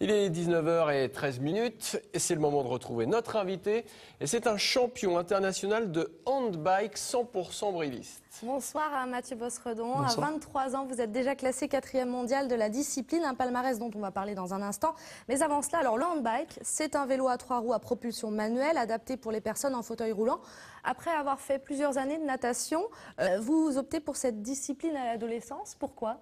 Il est 19h13 et c'est le moment de retrouver notre invité. Et c'est un champion international de handbike 100% briviste. Bonsoir à Mathieu Bosredon. Bonsoir. À 23 ans, vous êtes déjà classé 4e mondial de la discipline, un palmarès dont on va parler dans un instant. Mais avant cela, alors le handbike, c'est un vélo à 3 roues à propulsion manuelle adapté pour les personnes en fauteuil roulant. Après avoir fait plusieurs années de natation, vous optez pour cette discipline à l'adolescence. Pourquoi ?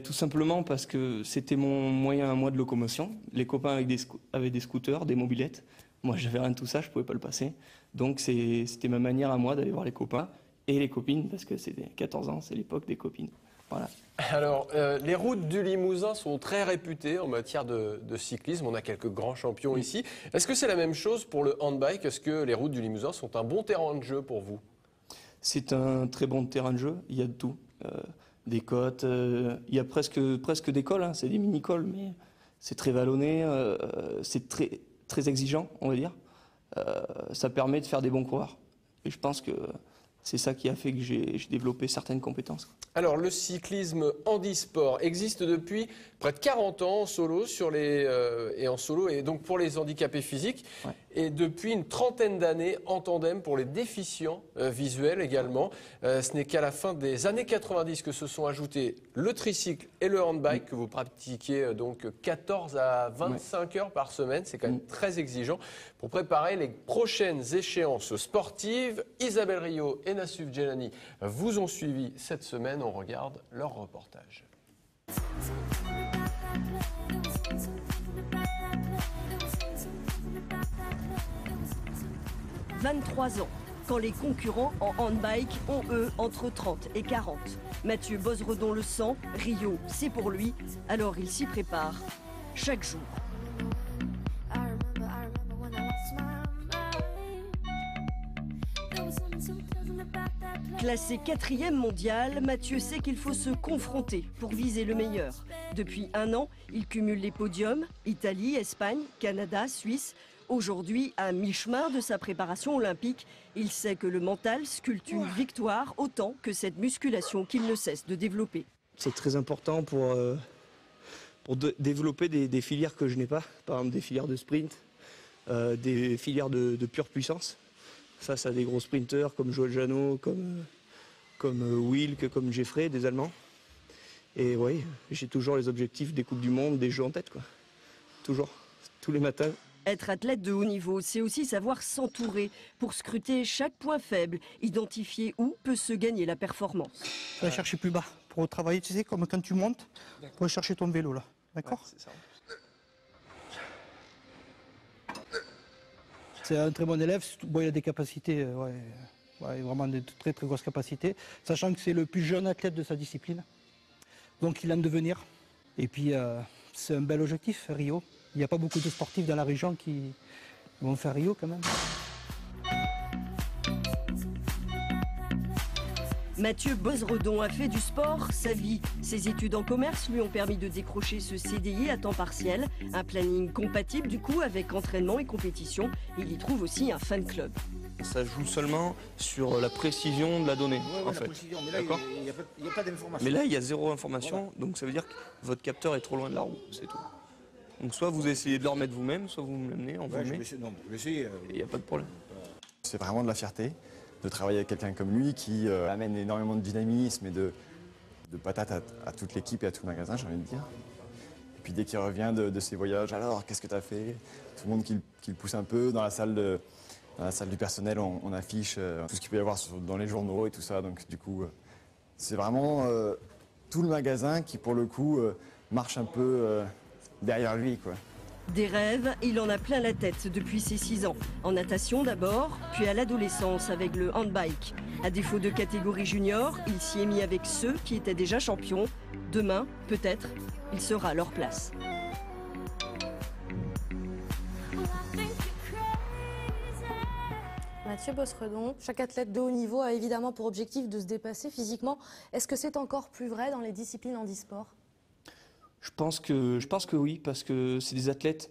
Tout simplement parce que c'était mon moyen à moi de locomotion. Les copains avaient des scooters, des mobylettes. Moi, j'avais rien de tout ça, je pouvais pas le passer. Donc c'était ma manière à moi d'aller voir les copains et les copines, parce que c'était 14 ans, c'est l'époque des copines. Voilà. Alors, les routes du Limousin sont très réputées en matière de cyclisme. On a quelques grands champions ici. Est-ce que c'est la même chose pour le handbike? Est-ce que les routes du Limousin sont un bon terrain de jeu pour vous? C'est un très bon terrain de jeu, il y a de tout. Des côtes, il y a presque des cols, hein. C'est des mini-cols, mais c'est très vallonné, c'est très exigeant, on va dire. Ça permet de faire des bons coureurs. Et je pense que c'est ça qui a fait que j'ai développé certaines compétences. Alors, le cyclisme handisport existe depuis près de 40 ans en solo, et donc pour les handicapés physiques, Ouais. et depuis une trentaine d'années en tandem pour les déficients visuels également. Ce n'est qu'à la fin des années 90 que se sont ajoutés le tricycle et le handbike, que vous pratiquez donc 14 à 25 heures par semaine. C'est quand même très exigeant. Pour préparer les prochaines échéances sportives, Isabelle Rio et Nassuf Djelani vous ont suivi cette semaine. On regarde leur reportage. « 23 ans, quand les concurrents en handbike ont, eux, entre 30 et 40. Mathieu Bosredon le sent, Rio, c'est pour lui, alors il s'y prépare chaque jour. Classé 4e mondial, Mathieu sait qu'il faut se confronter pour viser le meilleur. Depuis un an, il cumule les podiums, Italie, Espagne, Canada, Suisse. Aujourd'hui, à mi-chemin de sa préparation olympique, il sait que le mental sculpte une victoire autant que cette musculation qu'il ne cesse de développer. C'est très important pour développer des filières que je n'ai pas. Par exemple, des filières de sprint, des filières de pure puissance. Face à des gros sprinteurs comme Joël Janot, comme Wilk, comme Jeffrey, des Allemands. Et oui, j'ai toujours les objectifs des Coupes du Monde, des Jeux en tête, quoi. Toujours, tous les matins. Être athlète de haut niveau, c'est aussi savoir s'entourer pour scruter chaque point faible, identifier où peut se gagner la performance. Tu vas chercher plus bas pour travailler, tu sais, comme quand tu montes, pour chercher ton vélo là, d'accord? Ouais, c'est ça. C'est un très bon élève, bon, il a des capacités, vraiment de très très grosses capacités, sachant que c'est le plus jeune athlète de sa discipline, donc il aime devenir. Et puis c'est un bel objectif, Rio. Il n'y a pas beaucoup de sportifs dans la région qui vont faire Rio quand même. Mathieu Bosredon a fait du sport sa vie. Ses études en commerce lui ont permis de décrocher ce CDI à temps partiel. Un planning compatible du coup avec entraînement et compétition. Il y trouve aussi un fan club. Ça joue seulement sur la précision de la donnée, en fait. Mais là, D'accord. il n'y a pas d'information. Mais là, il y a zéro information, donc ça veut dire que votre capteur est trop loin de la roue, c'est tout. Donc soit vous essayez de le remettre vous-même, soit vous me l'amenez, on vous le met, et il n'y a pas de problème. C'est vraiment de la fierté de travailler avec quelqu'un comme lui qui amène énormément de dynamisme et de patate à toute l'équipe et à tout le magasin, j'ai envie de dire. Et puis dès qu'il revient de ses voyages, alors qu'est-ce que tu as fait? Tout le monde qui le pousse un peu. Dans la salle du personnel, on affiche tout ce qu'il peut y avoir dans les journaux et tout ça. Donc du coup, c'est vraiment tout le magasin qui pour le coup marche un peu derrière lui, quoi. Des rêves, il en a plein la tête depuis ses 6 ans. En natation d'abord, puis à l'adolescence avec le handbike. À défaut de catégorie junior, il s'y est mis avec ceux qui étaient déjà champions. Demain, peut-être, il sera à leur place. Mathieu Bosredon, chaque athlète de haut niveau a évidemment pour objectif de se dépasser physiquement. Est-ce que c'est encore plus vrai dans les disciplines handisport ? Je pense que oui, parce que c'est des athlètes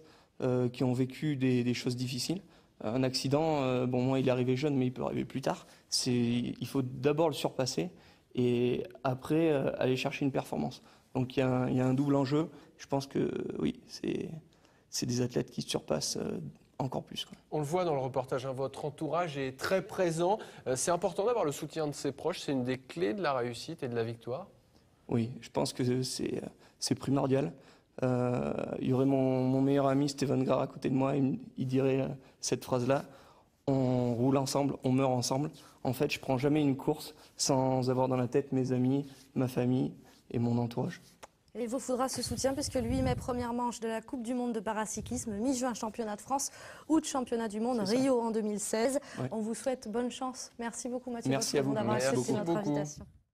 qui ont vécu des choses difficiles. Un accident, moi il est arrivé jeune, mais il peut arriver plus tard. Il faut d'abord le surpasser et après aller chercher une performance. Donc il y a un double enjeu. Je pense que oui, c'est des athlètes qui se surpassent encore plus, quoi. On le voit dans le reportage, hein, votre entourage est très présent. C'est important d'avoir le soutien de ses proches, c'est une des clés de la réussite et de la victoire. Oui, je pense que c'est primordial. Il y aurait mon meilleur ami Steven Grard à côté de moi, il dirait cette phrase-là: on roule ensemble, on meurt ensemble. En fait, je prends jamais une course sans avoir dans la tête mes amis, ma famille et mon entourage. Il vous faudra ce soutien puisque lui met première manche de la Coupe du Monde de paracyclisme, mi-juin championnat de France, août championnat du monde, Rio en 2016. Ouais. On vous souhaite bonne chance. Merci beaucoup Mathieu Merci à vous. d'avoir Merci accepté beaucoup. notre invitation.